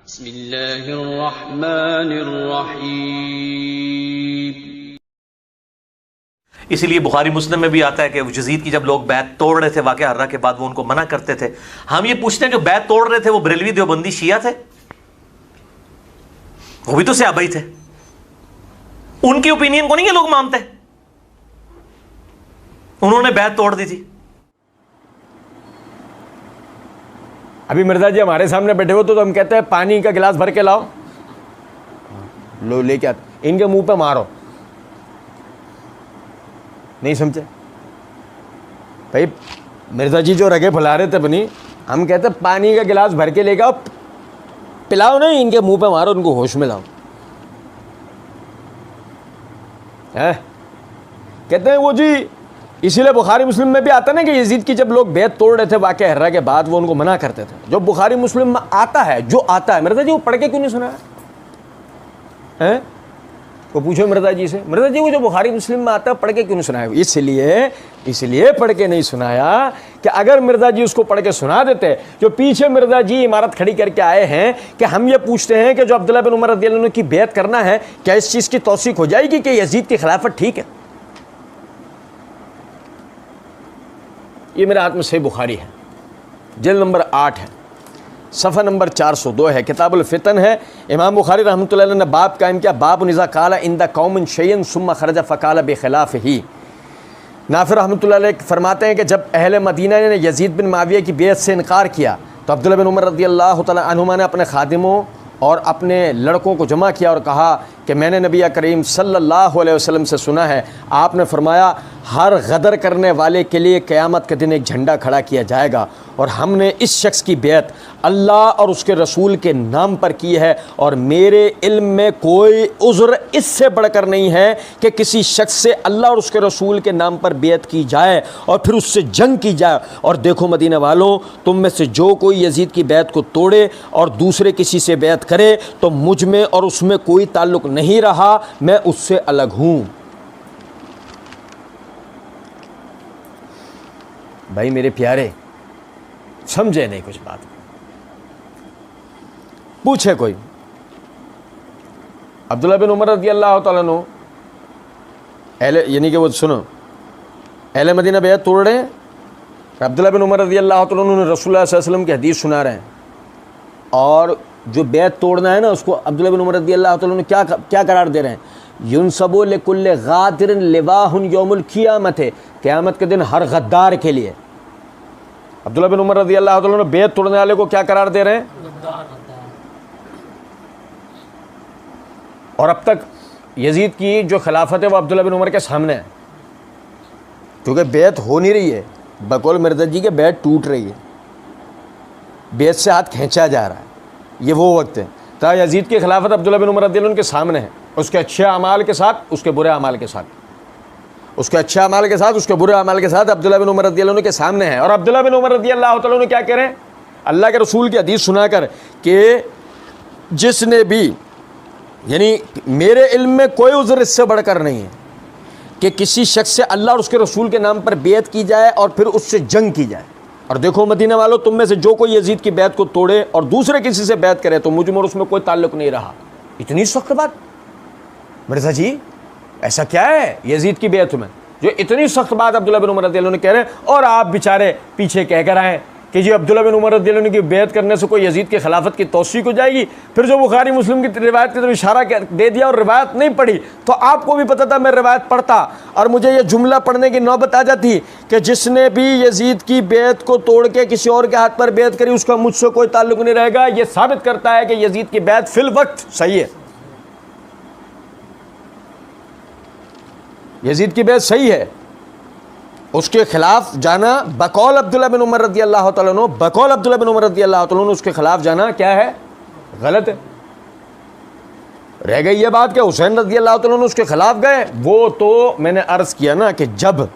बिस्मिल्लाहिर्रहमानिर्रहीम। इसीलिए बुखारी मुस्लिम में भी आता है कि यजीद की जब लोग बैत तोड़ रहे थे वाक़या हर्रा के बाद, वो उनको मना करते थे। हम ये पूछते हैं जो बैत तोड़ रहे थे वो बरेलवी देवबंदी शिया थे? वो भी तो सहाबा थे। उनकी ओपिनियन को नहीं ये लोग मानते। उन्होंने बैत तोड़ दी थी। अभी मिर्जा जी हमारे सामने बैठे हो तो हम कहते हैं पानी का गिलास भर के लाओ, लो लेके आते, इनके मुंह पे मारो। नहीं समझे भाई? मिर्जा जी जो रगे फुला रहे थे अपनी, हम कहते पानी का गिलास भर के लेके आओ, पिलाओ नहीं, इनके मुंह पे मारो, उनको होश में लाओ। है कहते हैं वो जी, इसीलिए बुखारी मुस्लिम में भी आता ना कि यजीद की जब लोग बैत तोड़ रहे थे वाक़या हर्रा के बाद, वो उनको मना करते थे। जो बुखारी मुस्लिम में आता है, जो आता है, मिर्जा जी वो पढ़ के क्यों नहीं सुनाया है? वो पूछो मिर्जा जी से, मिर्जा जी वो जो बुखारी मुस्लिम में आता है पढ़ के क्यों नहीं सुनाया? इसलिए पढ़ के नहीं सुनाया कि अगर मिर्जा जी उसको पढ़ के सुना देते, जो पीछे मिर्जा जी इमारत खड़ी करके आए हैं कि हम ये पूछते हैं कि जो अब्दुल्लाह बिन उमर रज़ियल्लाहु अन्हु की बैत करना है, क्या इस चीज़ की तौसीक हो जाएगी कि यजीद की खिलाफत ठीक है? ये मेरे हाथ में सही बुखारी है, जिल्द नंबर 8 है, सफ़ा नंबर 402 है, किताबुल फितन है। इमाम बुखारी रहमतुल्लाह अलैह ने बाब कायम किया, बाब निज़ा काला इंदा कौमिन शय्यन सुम्मा खरजा फ़काला बेखिलाफ़ ही। नाफिर रहमतुल्लाह अलैह फरमाते हैं कि जब अहले मदीना ने यजीद बिन मुआविया की बेअत से इनकार किया तो अब्दुल्लाह बिन उमर रज़ियल्लाहु तआला अन्हुमा ने अपने खादिमों और अपने लड़कों को जमा किया और कहा कि मैंने नबी करीम सल्लल्लाहु अलैहि वसल्लम से सुना है, आपने फरमाया हर गदर करने वाले के लिए क़यामत के दिन एक झंडा खड़ा किया जाएगा, और हमने इस शख्स की बैत अल्लाह और उसके रसूल के नाम पर की है, और मेरे इल्म में कोई उज़्र इससे बढ़कर नहीं है कि किसी शख्स से अल्लाह और उसके रसूल के नाम पर बैत की जाए और फिर उससे जंग की जाए। और देखो मदीना वालों, तुम में से जो कोई यजीद की बैत को तोड़े और दूसरे किसी से बैत करे तो मुझ में और उसमें कोई ताल्लुक़ नहीं रहा, मैं उससे अलग हूँ। भाई मेरे प्यारे, समझे नहीं कुछ बात? पूछे कोई, अब्दुल्ला बिन उमर रज़ियल्लाहु तआला अन्हु अहले, यानी कि वो सुनो, अहले मदीना बैत तोड़ रहे हैं, अब्दुल्ला बिन उमर रज़ियल्लाहु तआला अन्हु ने रसूलुल्लाह सल्लल्लाहु अलैहि वसल्लम की हदीस सुना रहे हैं, और जो बैत तोड़ना है ना उसको अब्दुल्ला बिन उमर रज़ियल्लाहु तआला अन्हु क्या करार दे रहे हैं? युनसबु लिकुल्लि गादिरिन लिवाहुन यौमुल क़ियामत, क़यामत के दिन हर गद्दार के लिए। अब्दुल्ला बिन उमर रज़ियल्लाहु तआला अन्हु बैत तोड़ने वाले को क्या करार दे रहे हैं? और अब तक यजीद की जो खिलाफत है वो अब्दुल्ला बिन उमर के सामने है, क्योंकि बैत हो नहीं रही है। बकौल मिर्जा जी के बैत टूट रही है, बैत से हाथ खींचा जा रहा है। ये वो वक्त है तो यजीद की खिलाफत अब्दुल्ला बिन उमर रज़ियल्लाहु अन्हु के सामने है, उसके अच्छे अमाल के साथ, उसके बुरे अमाल के साथ, उसके अच्छे अमाल के साथ, उसके बुरे अमाल के साथ अब्दुल्ला बिन उमर रज़ियल्लाहु अन्हु के सामने है। और अब्दुल्ला बिन उमर रज़ियल्लाहु तआला अन्हु क्या कह रहे हैं? अल्लाह के रसूल की हदीस सुनाकर कि जिसने भी, यानी मेरे इल्म में कोई उज़्र इससे बढ़कर नहीं है कि किसी शख्स से अल्लाह और उसके रसूल के नाम पर बैत की जाए और फिर उससे जंग की जाए। और देखो मदीना वालों, तुम में से जो कोई यजीद की बैत को तोड़े और दूसरे किसी से बैत करे तो मुझ में और उसमें कोई ताल्लुक़ नहीं रहा। इतनी सख्त बात मिर्ज़ा जी, ऐसा क्या है यजीद की बैत में जो इतनी सख्त बात अब्दुल्ला बिन उमर रज़ियल्लाहु अन्हु कह रहे हैं, और आप बेचारे पीछे कह कर आए कि जी अब्दुल्ला बिन उमर रज़ियल्लाहु अन्हु की बैत करने से कोई यजीद की खिलाफत की तौसीक हो जाएगी। फिर जो बुखारी मुस्लिम की रिवायत की तरफ इशारा दे दिया और रिवायत नहीं पढ़ी, तो आपको भी पता था मैं रिवायत पढ़ता और मुझे ये जुमला पढ़ने की नौबत आ जाती कि जिसने भी यजीद की बैत को तोड़ के किसी और के हाथ पर बैत करी उसका मुझसे कोई ताल्लुक़ नहीं रहेगा। ये साबित करता है कि यजीद की बैत फिल वक्त सही है, यजीद की बैत सही है। उसके खिलाफ जाना बकौल अब्दुल्ला बिन उमर रज़ियल्लाहु तआला अन्हु, बकौल अब्दुल्ला बिन उमर रज़ियल्लाहु तआला अन्हु उसके खिलाफ जाना क्या है? गलत है। रह गई ये बात कि हुसैन रज़ियल्लाहु तआला अन्हु उसके खिलाफ गए, वो तो मैंने अर्ज़ किया ना कि जब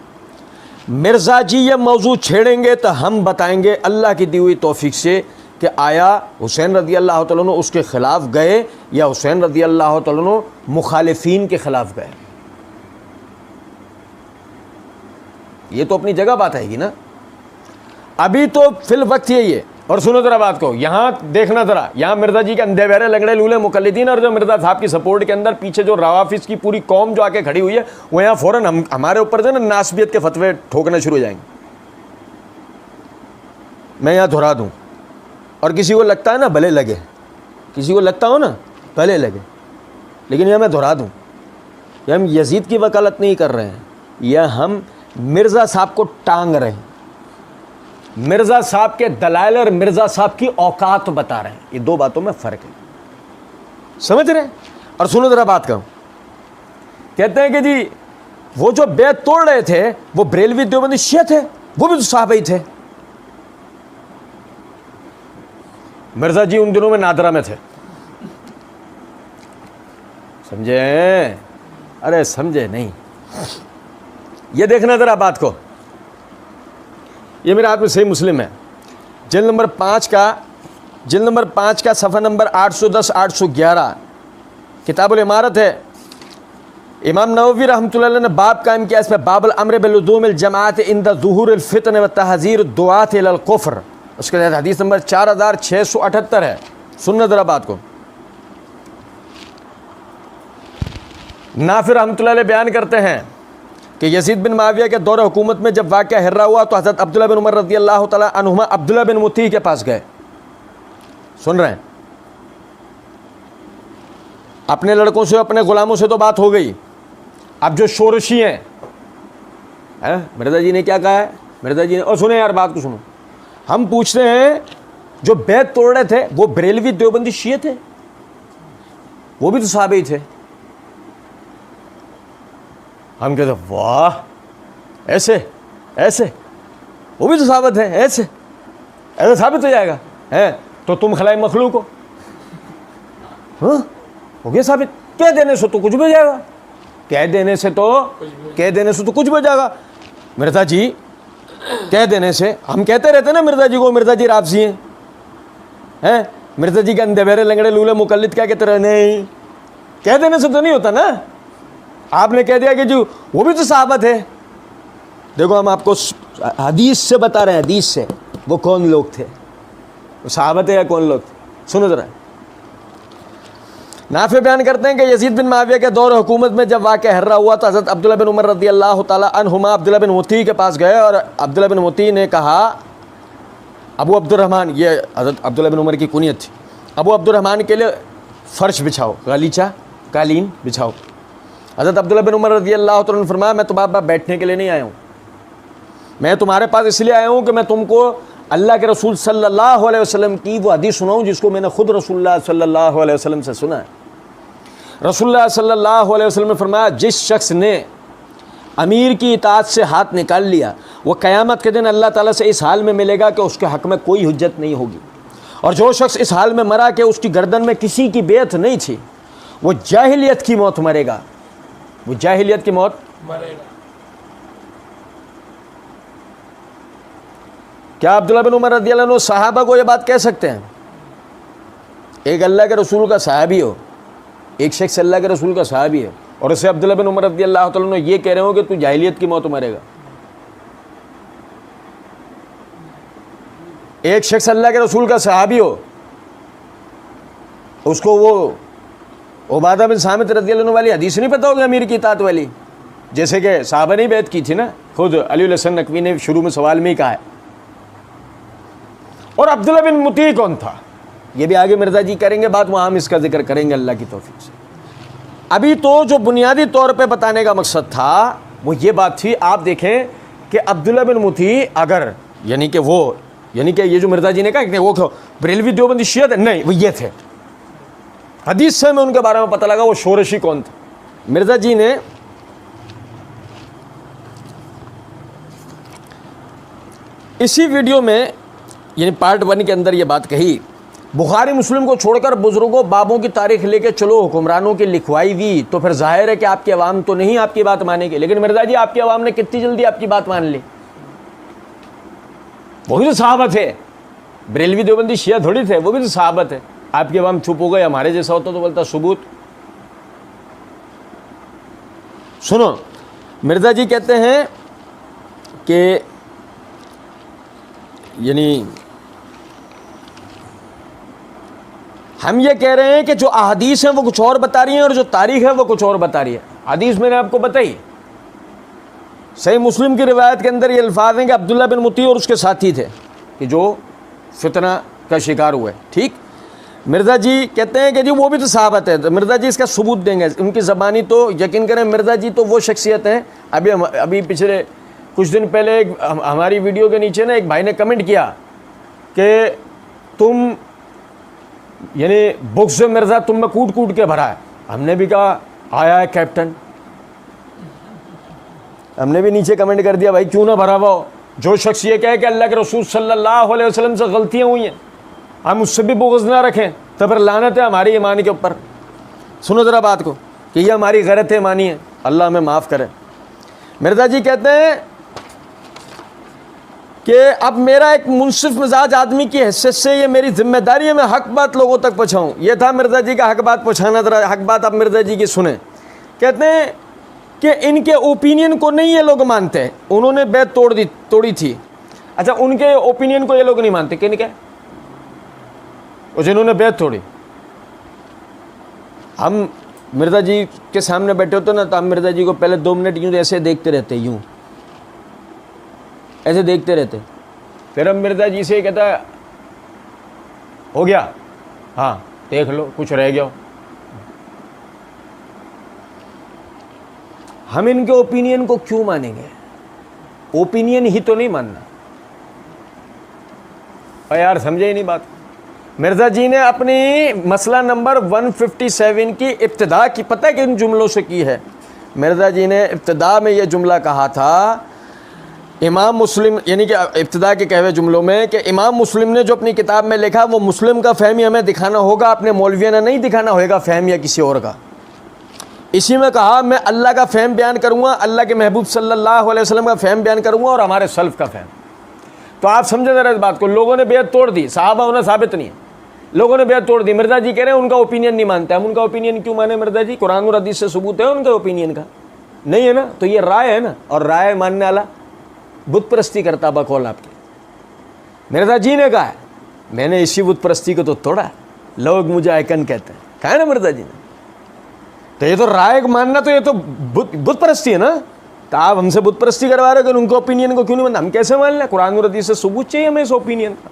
मिर्ज़ा जी ये मौजू छेड़ेंगे तो हम बताएंगे अल्लाह की दी हुई तौफीक से कि आया हुसैन रज़ियल्लाहु तआला अन्हु उसके खिलाफ गए या हुसैन रज़ियल्लाहु तआला अन्हु मुखालिफीन के खिलाफ गए। ये तो अपनी जगह बात आएगी ना। अभी तो फिल वक्त यही है और सुनो जरा बात को, यहाँ देखना जरा, यहाँ मिर्जा जी के अंधे बहरे लंगड़े लूले मुकल्लिदीन और जो मिर्जा साहब की सपोर्ट के अंदर पीछे जो रवाफिज की पूरी कौम जो आके खड़ी हुई है, वो यहाँ फौरन हमारे ऊपर जो है ना नासबियत के फतवे ठोकने शुरू हो जाएंगे। मैं यहाँ दोहरा दूँ, और किसी को लगता है ना भले लगे, किसी को लगता हो ना भले लगे, लेकिन यह मैं दोहरा दूँ, यह हम यजीद की वकालत नहीं कर रहे हैं, यह हम मिर्ज़ा साहब को टांग रहे हैं, मिर्ज़ा साहब के दलाइल और मिर्ज़ा साहब की औकात बता रहे हैं। ये दो बातों में फ़र्क है, समझ रहे हैं? और सुनो ज़रा बात कहूँ, कहते हैं कि जी वो जो बैत तोड़ रहे थे वो बरेलवी देवबंदी शिया थे, वो भी तो साहबा ही थे। मिर्ज़ा जी उन दिनों में नादरा में थे, समझे? अरे समझे नहीं? ये देखना ज़रा बात को, ये मेरे हाथ में सही मुस्लिम है, जिल्द नंबर 5 का सफ़ा नंबर 810 811 किताबुल इमारत है। इमाम नववी रहमतुल्लाह अलैह ने बाब कायम किया इसमें, बाबुल अम्र बिलुज़ूमिल जमाअत इंद ज़ुहूरिल फितन व तहज़ीर दुआत इलल कुफ्र। उसके तहत हदीस नंबर 4678 है। सुनना ज़रा बात को, नाफिर रहमतुल्लाह अलैह बयान करते हैं कि यजीद बिन माविया के दौर हुकूमत में जब वाक़या हिर्रा हुआ तो हज़रत अब्दुल्लाह बिन उमर रज़ी अल्लाह तआला अन्हुमा अब्दुल्लाह बिन मुती के पास गए। सुन रहे हैं? अपने लड़कों से अपने ग़ुलामों से तो बात हो गई, अब जो शोरशी हैं, मिर्ज़ा जी ने क्या कहा है? मिर्ज़ा जी ने, और सुने यार बात को सुनो, हम पूछते हैं जो बैत तोड़ रहे थे वो बरेलवी देवबंदी शिये थे, वो भी तो साहबे थे। हम कहते वाह, ऐसे ऐसे वो भी तो साबित है, ऐसे ऐसे साबित हो जाएगा है तो तुम खलाई मखलूक हो। हाँ हो गया साबित, कह देने से तो कुछ भी हो जाएगा, कह देने से तो कुछ भी हो जाएगा। मिर्ज़ा जी कह देने से, हम कहते रहते ना मिर्ज़ा जी को, मिर्ज़ा जी राफजी हैं, मिर्ज़ा जी के अंधे बहरे लंगड़े लूले मुकल्लिद क्या कहते रहे? नहीं, कह देने से तो नहीं होता ना। आपने कह दिया कि जी वो भी तो साहबा थे। देखो हम आपको हदीस से बता रहे हैं, हदीस से वो कौन लोग थे, वो साहबा थे या कौन लोग थे? सुनो जरा, नाफे बयान करते हैं कि यजीद बिन माविया के दौर हुकूमत में जब वाक़या हिर्रा हुआ तो हज़रत अब्दुल्लाह बिन उमर रज़ी अल्लाह तआला अन्हुमा अब्दुल्लाह बिन मुती के पास गए, और अब्दुल्लाह बिन मुती ने कहा, अबू अब्दुर्रहमान, ये हज़रत अब्दुल्लाह बिन उमर की कुनियत थी, अबू अब्दुर्रहमान के लिए फ़र्श बिछाओ, गालीचा कालीन बिछाओ। हज़रत अब्दुल्लाह बिन उमर रज़ी अल्लाह तआला ने फरमाया, मैं तुम्हारे पास बैठने के लिए नहीं आया हूँ, मैं तुम्हारे पास इसलिए आया हूँ कि मैं तुमको अल्लाह के रसूल सल्लल्लाहु अलैहि वसल्लम की वो हदीस सुनाऊँ जिसको मैंने खुद रसूलुल्लाह सल्लल्लाहु अलैहि वसल्लम से सुना है। रसूलुल्लाह सल्लल्लाहु अलैहि वसल्लम ने फरमाया, जिस शख्स ने अमीर की इताअत से हाथ निकाल लिया वो क़यामत के दिन अल्लाह ताला से इस हाल में मिलेगा कि उसके हक़ में कोई हुज्जत नहीं होगी, और जो शख्स इस हाल में मरा कि उसकी गर्दन में किसी की बेत नहीं थी वो जाहिलियत की मौत मरेगा, वो जाहिलियत की मौत मरेगा। क्या अब्दुल्लाह बिन उमर रज़ियल्लाहु अन्हु सहाबा को ये बात कह सकते हैं? एक अल्लाह के रसूल का सहाबी हो, एक शख्स अल्लाह के रसूल का सहाबी है, और उसे अब्दुल्लाह बिन उमर रज़ियल्लाहु तआला अन्हु ये कह रहे हो कि तू जाहिलियत की मौत मरेगा। एक शख्स अल्लाह के रसूल का सहाबी हो, उसको वो उबादा बिन सामित रज़ियल्लाहु अन्हु वाली हदीस नहीं पता होगी अमीर की इताअत वाली, जैसे कि साहबा ने बैत की थी ना, खुद अली हसन नकवी ने शुरू में सवाल में ही कहा है। और अब्दुल्लाह बिन मुती कौन था, ये भी आगे मिर्ज़ा जी करेंगे बात, वहाँ हम इसका जिक्र करेंगे अल्लाह की तौफीक से। अभी तो जो बुनियादी तौर पे बताने का मकसद था वो ये बात थी, आप देखें कि अब्दुल्लाह बिन मुती अगर यानी कि ये जो मिर्ज़ा जी ने कहा कि वो बरेलवी देवबंदी शिया थे, नहीं वो ये थे, हदीस से में उनके बारे में पता लगा वो शोरशी कौन थे। मिर्ज़ा जी ने इसी वीडियो में यानी पार्ट 1 के अंदर ये बात कही, बुखारी मुस्लिम को छोड़कर बुजुर्गों बाबों की तारीख लेके चलो, हुक्मरानों की लिखवाई हुई, तो फिर जाहिर है कि आपकी आवाम तो नहीं आपकी बात मानेगी। लेकिन मिर्ज़ा जी आपकी आवाम ने कितनी जल्दी आपकी बात मान ली, वो भी तो सहाबा थे, बरेलवी देवबंदी शिया थोड़ी थे, वो भी तो सहाबा थे। आपकी आवाम चुप हो गए, हमारे जैसा होता तो बोलता सबूत। सुनो, मिर्ज़ा जी कहते हैं कि यानी हम ये कह रहे हैं कि जो अहादीस हैं वो कुछ और बता रही हैं और जो तारीख है वो कुछ और बता रही है। हदीस मैंने आपको बताई, सही मुस्लिम की रिवायत के अंदर ये अल्फाज हैं कि अब्दुल्ला बिन मुती और उसके साथी थे कि जो फितना का शिकार हुए। ठीक, मिर्ज़ा जी कहते हैं कि जी वो भी तो सहाबत है, तो मिर्ज़ा जी इसका सबूत देंगे, उनकी ज़बानी तो यकीन करें मिर्ज़ा जी तो वो शख्सियत हैं। अभी पिछले कुछ दिन पहले हमारी वीडियो के नीचे ना एक भाई ने कमेंट किया कि तुम यानी बुक्स मिर्ज़ा तुम में कूट कूट के भरा है। हमने भी कहा आया है कैप्टन, हमने भी नीचे कमेंट कर दिया भाई क्यों ना भरा हुआ हो। जो शख्स ये कहे कि अल्लाह के रसूल सल्लल्लाहु अलैहि वसल्लम से गलतियाँ हुई हैं, हम उससे भी बुग़्ज़ ना रखें तो फिर लानत है हमारी ईमान के ऊपर। सुनो ज़रा बात को कि ये हमारी गलत ईमानी है, अल्लाह हमें माफ़ करे। मिर्ज़ा जी कहते हैं कि अब मेरा एक मुनसिफ मिजाज आदमी की हैसियत से ये मेरी जिम्मेदारी है मैं हक बात लोगों तक पहुँचाऊँ। ये था मिर्ज़ा जी का हक बात पहुँचाना। ज़रा हक बात आप मिर्ज़ा जी की सुने। कहते हैं कि इनके ओपिनियन को नहीं ये लोग मानते, उन्होंने बैत तोड़ी थी। अच्छा, उनके ओपिनियन को ये लोग नहीं मानते, किन के? और जिन्होंने बैत तोड़ी। हम मिर्ज़ा जी के सामने बैठे होते ना तो हम मिर्ज़ा जी को पहले 2 मिनट यूँ ऐसे देखते रहते, यूँ ऐसे देखते रहते। फिर हम मिर्ज़ा जी से कहता हो गया, हाँ देख लो कुछ रह गया हो। हम इनके ओपिनियन को क्यों मानेंगे? ओपिनियन ही तो नहीं मानना। और यार समझे ही नहीं बात। मिर्ज़ा जी ने अपनी मसला नंबर 157 की इब्तिदा की पता है किन जुमलों से की है? मिर्ज़ा जी ने इब्तिदा में ये जुमला कहा था इमाम मुस्लिम, यानी कि इब्तिदा के कहवे जुमलों में कि इमाम मुस्लिम ने जो अपनी किताब में लिखा वो मुस्लिम का फ़हमी हमें दिखाना होगा, अपने मौलवियाना नहीं दिखाना होगा फ़हम या किसी और का। इसी में कहा मैं अल्लाह का फ़हम बयान करूँगा, अल्लाह के महबूब सल्लल्लाहु अलैहि वसल्लम का फ़हम बयान करूँगा और हमारे सल्फ़ का फ़हम। तो आप समझे ज़रा इस बात को। लोगों ने बेहद तोड़ दी, सहाबा होना साबित नहीं है, लोगों ने बेहद तोड़ दी। मिर्ज़ा जी कह रहे हैं उनका ओपिनियन नहीं मानते। हम उनका ओपिनियन क्यों माने मिर्ज़ा जी? कुरान और हदीस से सबूत है उनके ओपिनियन का? नहीं है ना, तो ये राय है ना, और राय मानने वाला बुत परस्ती करता बकौल आपके। मिर्ज़ा जी ने कहा है मैंने इसी बुत परस्ती को तो तोड़ा, लोग मुझे आइकन कहते हैं, कहा है ना मिर्ज़ा जी ने। तो ये तो राय मानना, तो ये तो बुत परस्ती है ना। तो आप हमसे बुत परस्ती करवा रहे हो कि उनके ओपिनियन को क्यों नहीं मानना? हम कैसे मान लें? कुरान और हदीस से सबूत चाहिए हमें इस ओपिनियन का।